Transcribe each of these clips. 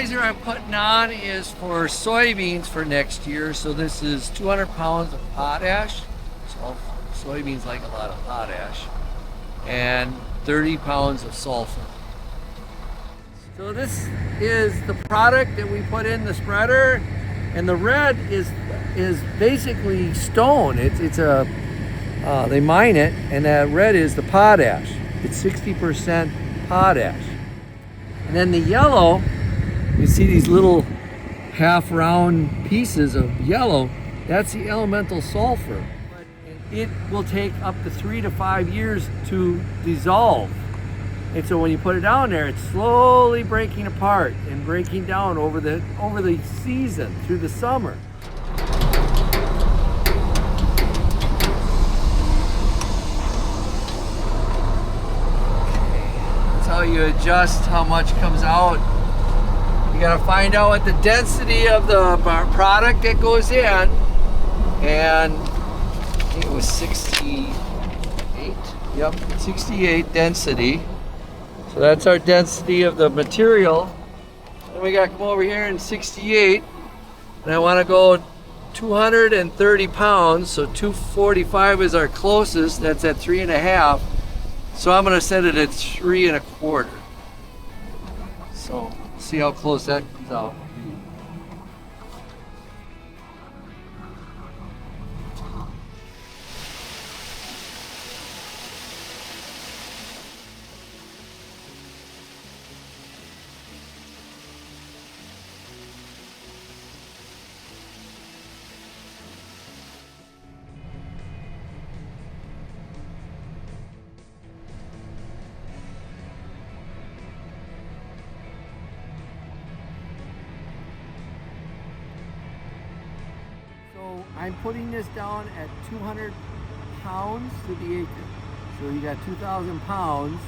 fertilizer I'm putting on is for soybeans for next year. So this is 200 pounds of potash. So soybeans like a lot of potash. And 30 pounds of sulfur. So this is the product that we put in the spreader, and the red is basically stone. They mine it, and that red is the potash. It's 60% potash. And then the yellow, you see these little half round pieces of yellow, that's the elemental sulfur. It will take up to 3 to 5 years to dissolve. And so when you put it down there, it's slowly breaking apart and breaking down over the season, through the summer. That's how you adjust how much comes out. You gotta find out what the density of the product that goes in, and I think it was 68. Yep, 68 density. So that's our density of the material. And we got to come over here in 68. And I want to go 230 pounds. So 245 is our closest. That's at 3.5. So I'm going to set it at 3.25. So see how close that comes out. So I'm putting this down at 200 pounds to the acre. So you got 2,000 pounds.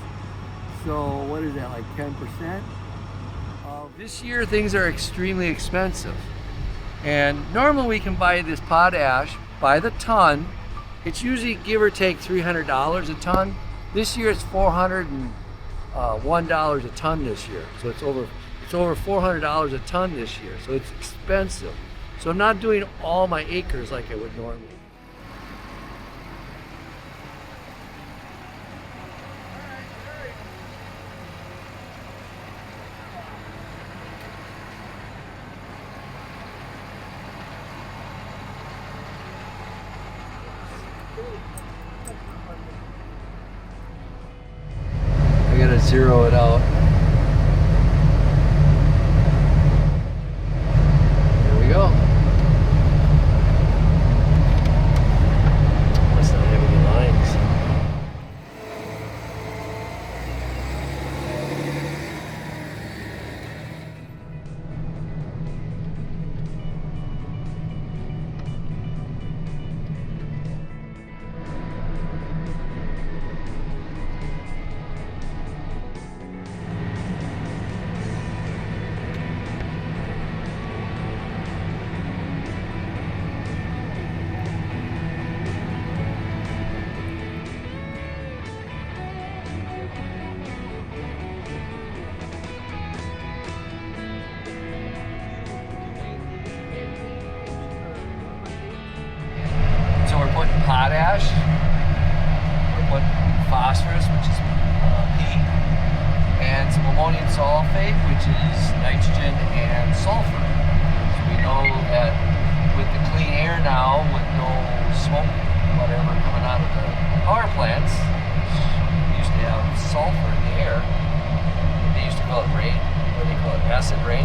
So what is that, like 10%? This year things are extremely expensive. And normally we can buy this potash by the ton. It's usually give or take $300 a ton. This year it's $401 a ton this year. So it's over $400 a ton this year. So it's expensive. So I'm not doing all my acres like I would normally. I gotta zero it out. There we go. Must not have any lines. Potash, we're putting phosphorus, which is P, and some ammonium sulfate, which is nitrogen and sulfur. So we know that with the clean air now, with no smoke, whatever, coming out of the power plants, we used to have sulfur in the air. They used to call it rain, or they call it acid rain.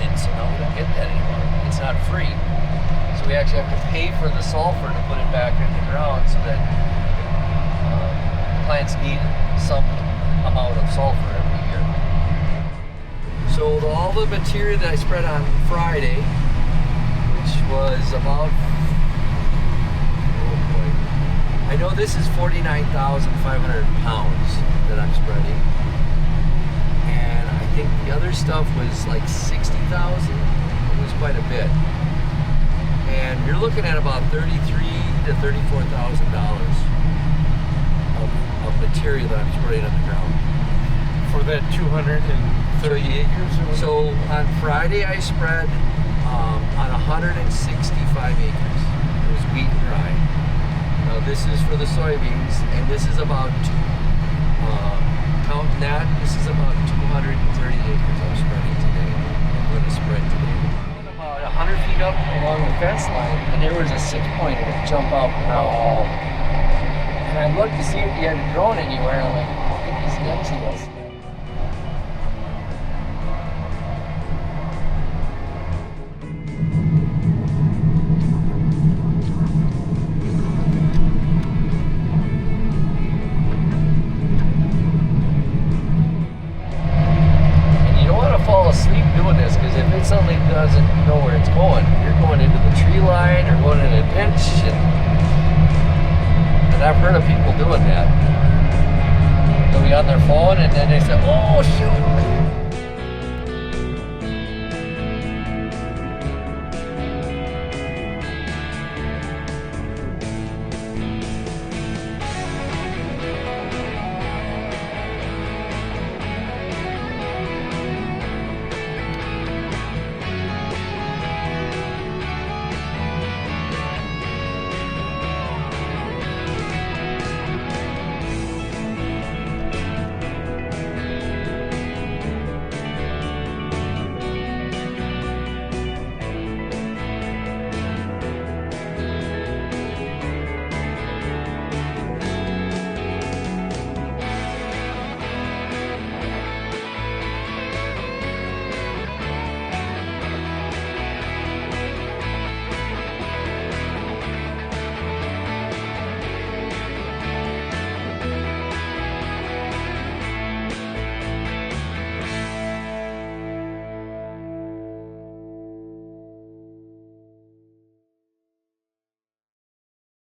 And so now we don't get that anymore. It's not free. So we actually have to pay for the sulfur to put it back in the ground, so that plants need some amount of sulfur every year. So all the material that I spread on Friday, which was about, oh boy, I know this is 49,500 pounds that I'm spreading, and I think the other stuff was like 60,000. It was quite a bit. And you're looking at about $33,000 to $34,000 of material that I'm spreading on the ground For that 230 acres? Or So on Friday I spread on 165 acres. It was wheat and rye. Now this is for the soybeans, and this is about, counting that, this is about 230 acres I'm spreading today. I'm going to spread today. About 100 feet up along the fence line, and there was a 6-pointer that jumped out in our wall. And I looked to see if he had a drone anywhere, and I'm like, I think he's next to us. Fall asleep doing this, because if it suddenly doesn't know where it's going, you're going into the tree line or going in a ditch, and I've heard of people doing that. They'll be on their phone and then they say, oh shoot,